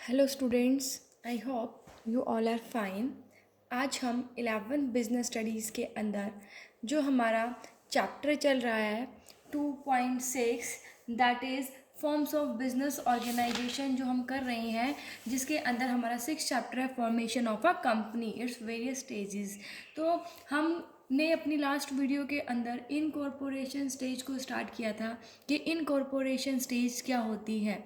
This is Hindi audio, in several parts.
Hello students, I hope you all are fine. आज हम 11th बिजनेस स्टडीज़ के अंदर जो हमारा चैप्टर चल रहा है 2.6 that is forms of business organisation जो हम कर रहे हैं, जिसके अंदर हमारा 6 चैप्टर है formation of a company its various stages. तो हमने अपनी लास्ट वीडियो के अंदर इनकॉर्पोरेशन स्टेज को स्टार्ट किया था कि इनकॉर्पोरेशन स्टेज क्या होती है।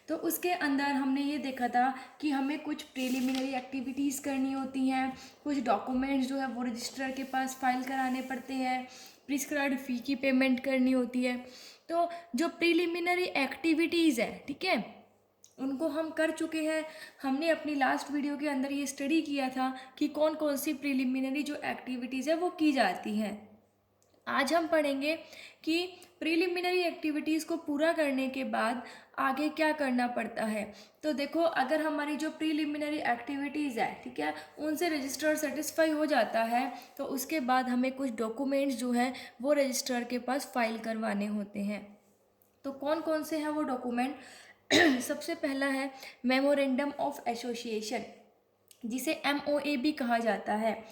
तो उसके अंदर हमने ये देखा था कि हमें कुछ प्रिलिमिनरी एक्टिविटीज़ करनी होती हैं, कुछ डॉक्यूमेंट्स जो है वो रजिस्ट्रार के पास फाइल कराने पड़ते हैं, प्रिस्क्राइब्ड फ़ी की पेमेंट करनी होती है। तो जो प्रिलिमिनरी एक्टिविटीज़ है, ठीक है, उनको हम कर चुके हैं। हमने अपनी लास्ट वीडियो के अंदर ये स्टडी किया था कि कौन कौन सी प्रिलिमिनरी जो एक्टिविटीज़ है वो की जाती हैं। आज हम पढ़ेंगे कि प्रिलिमिनरी एक्टिविटीज़ को पूरा करने के बाद आगे क्या करना पड़ता है। तो देखो, अगर हमारी जो प्रिलिमिनरी एक्टिविटीज़ है, ठीक है, उनसे रजिस्ट्रार सेटिस्फाई हो जाता है तो उसके बाद हमें कुछ डॉक्यूमेंट्स जो हैं वो रजिस्ट्रार के पास फाइल करवाने होते हैं। तो कौन कौन से हैं वो डॉक्यूमेंट? सबसे पहला है मेमोरेंडम ऑफ एसोसिएशन, जिसे MOA भी कहा जाता है।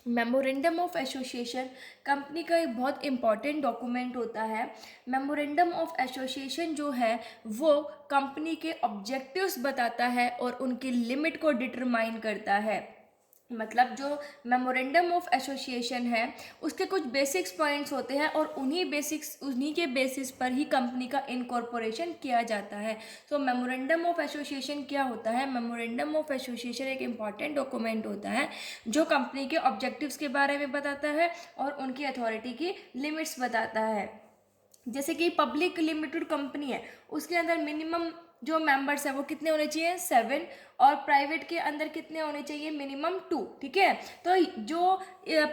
मेमोरेंडम ऑफ एसोसिएशन कंपनी का एक बहुत इम्पॉर्टेंट डॉक्यूमेंट होता है। मेमोरेंडम ऑफ एसोसिएशन जो है वो कंपनी के ऑब्जेक्टिव्स बताता है और उनकी लिमिट को डिटरमाइन करता है। मतलब जो मेमोरेंडम ऑफ एसोसिएशन है उसके कुछ बेसिक्स पॉइंट्स होते हैं और उन्हीं के बेसिस पर ही कंपनी का इनकॉर्पोरेशन किया जाता है। तो मेमोरेंडम ऑफ एसोसिएशन क्या होता है? मेमोरेंडम ऑफ एसोसिएशन एक इम्पॉर्टेंट डॉक्यूमेंट होता है जो कंपनी के ऑब्जेक्टिव्स के बारे में बताता है और उनकी अथॉरिटी की लिमिट्स बताता है। जैसे कि पब्लिक लिमिटेड कंपनी है, उसके अंदर मिनिमम जो मेंबर्स हैं वो कितने होने चाहिए? 7। और प्राइवेट के अंदर कितने होने चाहिए? मिनिमम 2। ठीक है, तो जो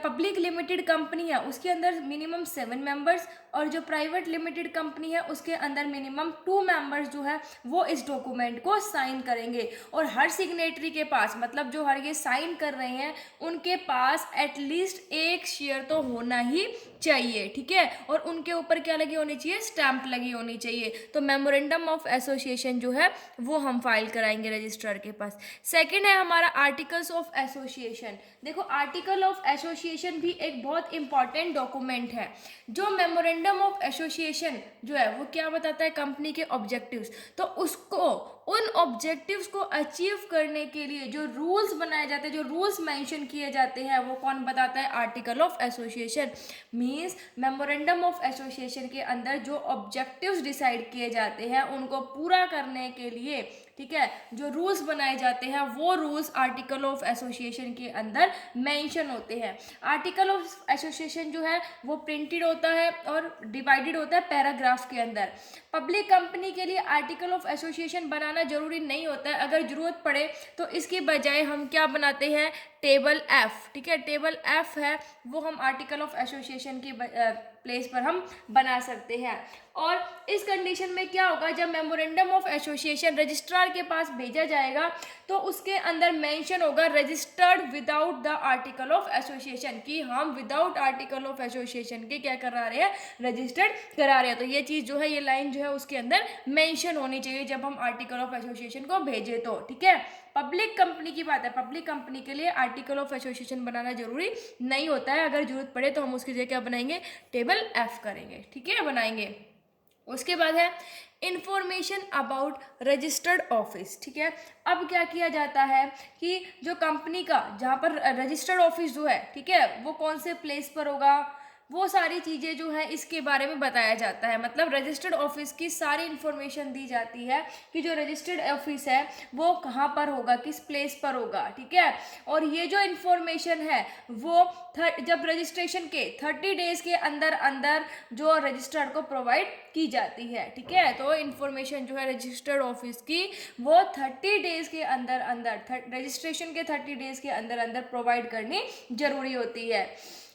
पब्लिक लिमिटेड कंपनी है उसके अंदर मिनिमम 7 मेंबर्स और जो प्राइवेट लिमिटेड कंपनी है उसके अंदर मिनिमम 2 मेंबर्स जो है वो इस डॉक्यूमेंट को साइन करेंगे। और हर सिग्नेटरी के पास, मतलब जो हर ये साइन कर रहे हैं उनके पास एटलीस्ट एक शेयर तो होना ही चाहिए। ठीक है, और उनके ऊपर क्या लगी होनी चाहिए? स्टैंप लगी होनी चाहिए। तो मेमोरेंडम ऑफ एसोसिएशन जो है वो हम फाइल कराएंगे रजिस्ट्रार के पास। सेकंड है हमारा आर्टिकल्स ऑफ एसोसिएशन। देखो, आर्टिकल ऑफ एसोसिएशन भी एक बहुत इंपॉर्टेंट डॉक्यूमेंट है। जो मेमोरेंडम ऑफ एसोसिएशन जो है वो क्या बताता है? कंपनी के ऑब्जेक्टिव्स। तो उसको, उन ऑब्जेक्टिव्स को अचीव करने के लिए जो रूल्स बनाए जाते हैं, जो रूल्स मेंशन किए जाते हैं, वो कौन बताता है? Article of association. Means memorandum of association के अंदर जो ऑब्जेक्टिव्स डिसाइड किए जाते हैं उनको पूरा करने के लिए, ठीक है, जो रूल्स बनाए जाते हैं वो रूल्स आर्टिकल ऑफ एसोसिएशन के अंदर मेंशन होते हैं। आर्टिकल ऑफ एसोसिएशन जो है वो प्रिंटेड होता है और डिवाइडेड होता है पैराग्राफ के अंदर। पब्लिक कंपनी के लिए आर्टिकल ऑफ एसोसिएशन बनाना जरूरी नहीं होता है। अगर जरूरत पड़े तो इसके बजाय हम क्या बनाते हैं? Table F। ठीक है, टेबल F है वो हम आर्टिकल ऑफ एसोसिएशन की प्लेस पर हम बना सकते हैं। और इस कंडीशन में क्या होगा? जब मेमोरेंडम ऑफ एसोसिएशन रजिस्ट्रार के पास भेजा जाएगा तो उसके अंदर मेंशन होगा registered without the article of association, कि हम विदाउट आर्टिकल ऑफ एसोसिएशन के क्या करा रहे हैं? रजिस्टर्ड करा रहे हैं। तो ये चीज़ जो है, ये लाइन जो है उसके अंदर मेंशन होनी चाहिए जब हम आर्टिकल ऑफ एसोसिएशन को भेजें तो। ठीक है, पब्लिक कंपनी की बात है, पब्लिक कंपनी के लिए आर्टिकल ऑफ एसोसिएशन बनाना जरूरी नहीं होता है। अगर जरूरत पड़े तो हम उसकी जगह क्या बनाएंगे? टेबल F करेंगे। ठीक है, बनाएंगे। उसके बाद है इंफॉर्मेशन अबाउट रजिस्टर्ड ऑफिस। ठीक है, अब क्या किया जाता है कि जो कंपनी का जहाँ पर रजिस्टर्ड ऑफिस जो है, ठीक है, वो कौन से प्लेस पर होगा, वो सारी चीज़ें जो है इसके बारे में बताया जाता है। मतलब रजिस्टर्ड ऑफिस की सारी इन्फॉर्मेशन दी जाती है कि जो रजिस्टर्ड ऑफिस है वो कहाँ पर होगा, किस प्लेस पर होगा। ठीक है, और ये जो इन्फॉर्मेशन है वो जब रजिस्ट्रेशन के 30 डेज के अंदर अंदर जो रजिस्ट्रार को प्रोवाइड की जाती है। ठीक है, तो इन्फॉर्मेशन जो है रजिस्टर्ड ऑफिस की वो 30 डेज के अंदर अंदर, रजिस्ट्रेशन के 30 डेज के अंदर अंदर प्रोवाइड करनी जरूरी होती है।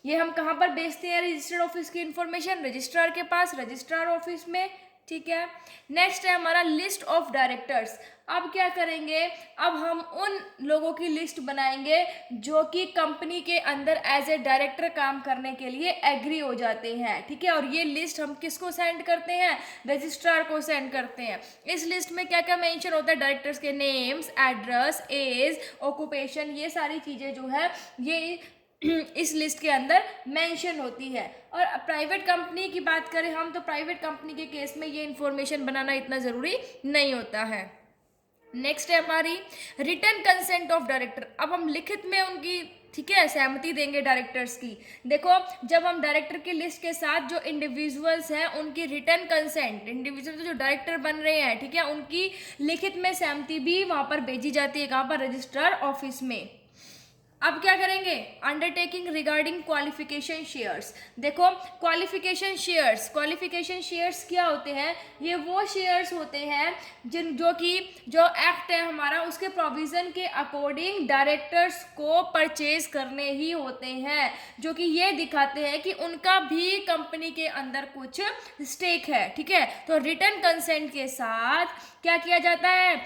ये हम कहाँ पर भेजते हैं रजिस्टर्ड ऑफिस की इन्फॉर्मेशन? रजिस्ट्रार के पास, रजिस्ट्रार ऑफिस में ठीक है। नेक्स्ट है हमारा लिस्ट ऑफ डायरेक्टर्स। अब क्या करेंगे, अब हम उन लोगों की लिस्ट बनाएंगे जो कि कंपनी के अंदर एज ए डायरेक्टर काम करने के लिए एग्री हो जाते हैं, ठीक है। और ये लिस्ट हम किसको सेंड करते हैं, रजिस्ट्रार को सेंड करते हैं। इस लिस्ट में क्या क्या मेंशन होता है, डायरेक्टर्स के नेम्स, एड्रेस, एज, ऑक्यूपेशन, ये सारी चीज़ें जो है ये इस लिस्ट के अंदर मेंशन होती है। और प्राइवेट कंपनी की बात करें हम, तो प्राइवेट कंपनी के केस में ये इन्फॉर्मेशन बनाना इतना ज़रूरी नहीं होता है। नेक्स्ट है हमारी रिटन कंसेंट ऑफ डायरेक्टर। अब हम लिखित में उनकी, ठीक है, सहमति देंगे डायरेक्टर्स की। देखो, जब हम डायरेक्टर की लिस्ट के साथ जो इंडिविजुअल्स हैं उनकी रिटन कंसेंट, इंडिविजुअल जो डायरेक्टर बन रहे हैं, ठीक है, उनकी लिखित में सहमति भी वहाँ पर भेजी जाती है, कहाँ पर, रजिस्ट्रार ऑफिस में। अब क्या करेंगे, अंडरटेकिंग रिगार्डिंग क्वालिफिकेशन शेयर्स। देखो, क्वालिफिकेशन शेयर्स क्या होते हैं, ये वो शेयर्स होते हैं जो एक्ट है हमारा उसके प्रोविजन के अकॉर्डिंग डायरेक्टर्स को परचेज करने ही होते हैं, जो कि ये दिखाते हैं कि उनका भी कंपनी के अंदर कुछ स्टेक है, ठीक है। तो रिटन कंसेंट के साथ क्या किया जाता है,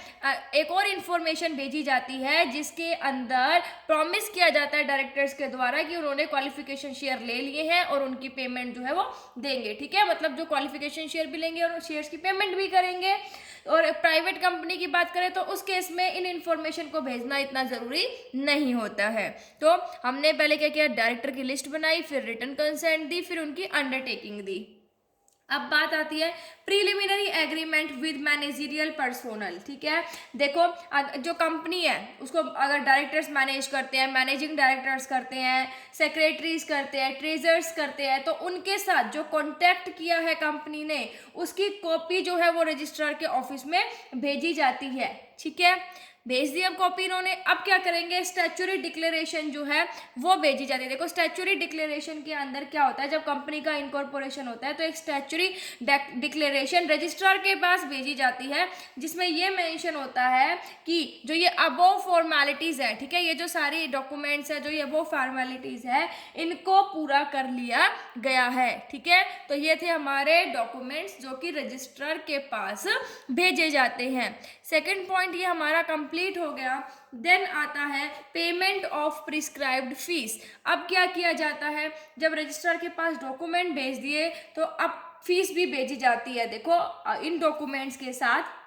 एक और इंफॉर्मेशन भेजी जाती है जिसके अंदर प्रॉमिस किया जाता है डायरेक्टर्स के द्वारा कि उन्होंने क्वालिफिकेशन शेयर ले लिए हैं और उनकी पेमेंट जो है वो देंगे, ठीक है। मतलब जो क्वालिफिकेशन शेयर भी लेंगे और शेयर्स की पेमेंट भी करेंगे। और प्राइवेट कंपनी की बात करें तो उस केस में इन इंफॉर्मेशन को भेजना इतना ज़रूरी नहीं होता है। तो हमने पहले क्या किया, डायरेक्टर की लिस्ट बनाई, फिर रिटन कंसेंट दी, फिर उनकी अंडरटेकिंग दी। अब बात आती है preliminary agreement with managerial personnel, ठीक है। देखो, जो कंपनी है उसको अगर डायरेक्टर्स मैनेज करते हैं, मैनेजिंग डायरेक्टर्स करते हैं, सेक्रेटरीज करते हैं, ट्रेजर्स करते हैं, तो उनके साथ जो कॉन्टैक्ट किया है कंपनी ने उसकी कॉपी जो है वो रजिस्ट्रार के ऑफिस में भेजी जाती है, ठीक है। भेज दी अब कॉपी इन्होंने। अब क्या करेंगे, स्टैच्यूटरी डिक्लेरेशन जो है वो भेजी जाती है। देखो, स्टैच्यूटरी डिक्लेरेशन के अंदर क्या होता है, जब कंपनी का इनकॉर्पोरेशन होता है तो एक स्टैच्यूटरी डिक्लेरेशन रजिस्ट्रार के पास भेजी जाती है, जिसमें ये मेंशन होता है कि जो ये अबोव फॉर्मेलिटीज है, ठीक है, ये जो सारी डॉक्यूमेंट्स है, जो ये अबोव फॉर्मेलिटीज है, इनको पूरा कर लिया गया है, ठीक है। तो ये थे हमारे डॉक्यूमेंट्स जो कि रजिस्ट्रार के पास भेजे जाते हैं। सेकेंड पॉइंट ये हमारा कंप्लीट हो गया। देन आता है पेमेंट ऑफ प्रिस्क्राइब्ड फीस। अब क्या किया जाता है, जब रजिस्ट्रार के पास डॉक्यूमेंट भेज दिए तो अब फीस भी भेजी जाती है। देखो, इन डॉक्यूमेंट्स के साथ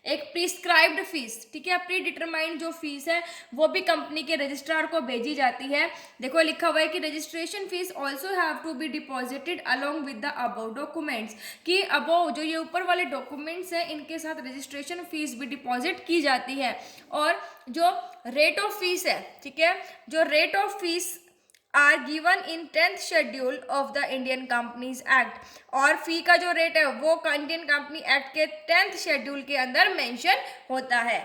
एक प्रिस्क्राइब्ड फीस, ठीक है, प्री डिटरमाइंड जो फीस है वो भी कंपनी के रजिस्ट्रार को भेजी जाती है। देखो, लिखा हुआ है कि registration fees also have to be deposited along with the above documents, कि अबव जो ये ऊपर वाले डॉक्यूमेंट्स हैं इनके साथ रजिस्ट्रेशन फीस भी डिपॉजिट की जाती है। और जो रेट ऑफ फीस है, ठीक है, जो rate of fees are given in 10th schedule of the Indian companies act, और फी का जो रेट है वो इंडियन कंपनी एक्ट के 10th शेड्यूल के अंदर मेंशन होता है।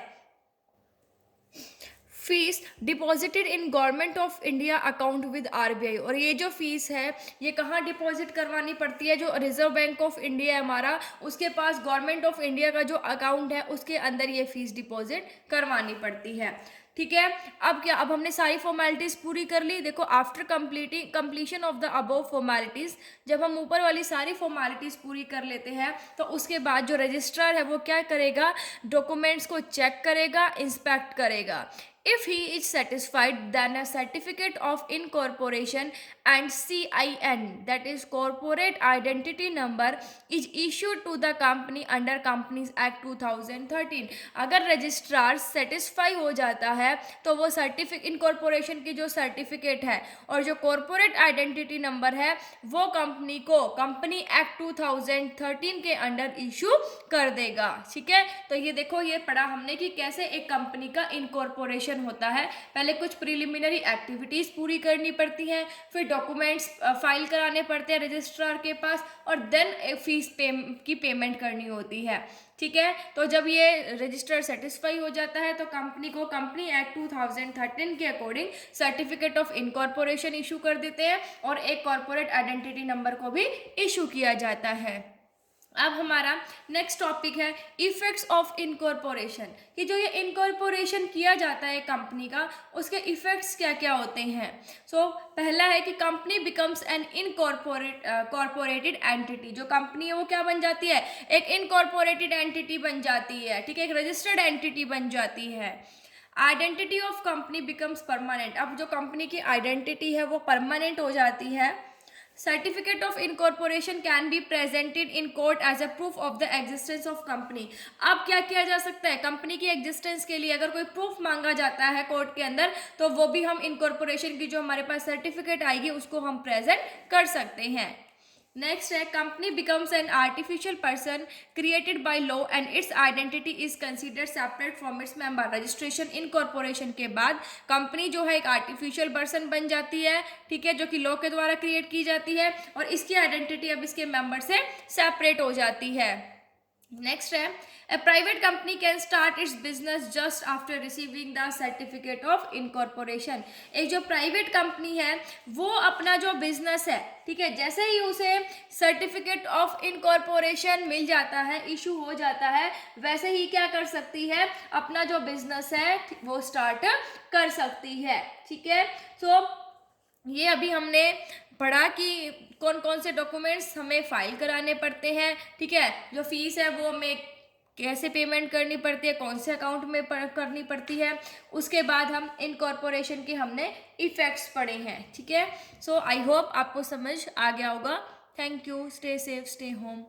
Fees deposited in government of India account with RBI, और ये जो फीस है ये कहाँ डिपॉजिट करवानी पड़ती है, जो रिजर्व बैंक ऑफ इंडिया है हमारा उसके पास गवर्नमेंट ऑफ इंडिया का जो अकाउंट है उसके अंदर ये फीस डिपॉजिट करवानी पड़ती है, ठीक है। अब क्या, अब हमने सारी फॉर्मेलिटीज पूरी कर ली। देखो, after completion of the above formalities, जब हम ऊपर वाली सारी फॉर्मेलिटीज पूरी कर लेते हैं तो उसके बाद जो रजिस्ट्रार है वो क्या करेगा, डॉक्यूमेंट्स को चेक करेगा, इंस्पेक्ट करेगा। If he is satisfied, then a certificate of incorporation and CIN, that is corporate identity number, is issued to the company under Companies Act 2013। अगर रजिस्ट्रार सेटिस्फाई हो जाता है तो वो सर्टिफिकेट, इनकॉर्पोरेशन की जो सर्टिफिकेट है और जो कॉर्पोरेट आइडेंटिटी नंबर है वो कंपनी को कंपनी एक्ट 2013 के अंडर इशू कर देगा, ठीक है। तो ये देखो, ये पढ़ा हमने कि कैसे एक कंपनी का इनकॉर्पोरेशन होता है। पहले कुछ प्रीलिमिनरी एक्टिविटीज पूरी करनी पड़ती हैं, फिर डॉक्यूमेंट्स फाइल कराने पड़ते हैं रजिस्ट्रार के पास, और देन फीस की पेमेंट करनी होती है, ठीक है। तो जब ये रजिस्टर सेटिस्फाई हो जाता है तो कंपनी को कंपनी एक्ट 2013 के according certificate of incorporation issue कर देते हैं और एक कॉर्पोरेट आइडेंटिटी नंबर को भी इशू किया जाता है। अब हमारा नेक्स्ट टॉपिक है इफेक्ट्स ऑफ इनकॉर्पोरेशन, कि जो ये इनकॉर्पोरेशन किया जाता है कंपनी का, उसके इफेक्ट्स क्या क्या होते हैं। पहला है कि कंपनी बिकम्स एन कॉर्पोरेटेड एंटिटी, जो कंपनी है वो क्या बन जाती है, एक इनकॉर्पोरेटेड एंटिटी बन जाती है, ठीक है, एक रजिस्टर्ड एंटिटी बन जाती है। Identity of company becomes permanent, अब जो कंपनी की आइडेंटिटी है वो परमानेंट हो जाती है। Certificate of incorporation can be presented in court as a proof of the existence of company. अब क्या किया जा सकता है, कंपनी की एग्जिस्टेंस के लिए अगर कोई प्रूफ मांगा जाता है कोर्ट के अंदर, तो वो भी हम इनकॉर्पोरेशन की जो हमारे पास सर्टिफिकेट आएगी उसको हम प्रेजेंट कर सकते हैं। नेक्स्ट है company becomes an artificial person created by law and it's identity is considered separate from its member. Registration incorporation के बाद कंपनी जो है एक आर्टिफिशियल पर्सन बन जाती है, ठीक है, जो कि लॉ के द्वारा क्रिएट की जाती है, और इसकी आइडेंटिटी अब इसके मेंबर से सेपरेट हो जाती है। नेक्स्ट है a private company can start its business just after receiving the certificate of incorporation. एक जो प्राइवेट कंपनी है वो अपना जो बिजनेस है, ठीक है, जैसे ही उसे सर्टिफिकेट ऑफ इनकॉर्पोरेशन मिल जाता है, इशू हो जाता है, वैसे ही क्या कर सकती है, अपना जो बिजनेस है वो स्टार्ट कर सकती है, ठीक है। ये अभी हमने पढ़ा कि कौन कौन से डॉक्यूमेंट्स हमें फाइल कराने पड़ते हैं, ठीक है, जो फीस है वो हमें कैसे पेमेंट करनी पड़ती है, कौन से अकाउंट में करनी पड़ती है। उसके बाद हम इनकॉर्पोरेशन के हमने इफेक्ट्स पढ़े हैं, ठीक है। आई होप आपको समझ आ गया होगा। Thank you, stay safe, stay home.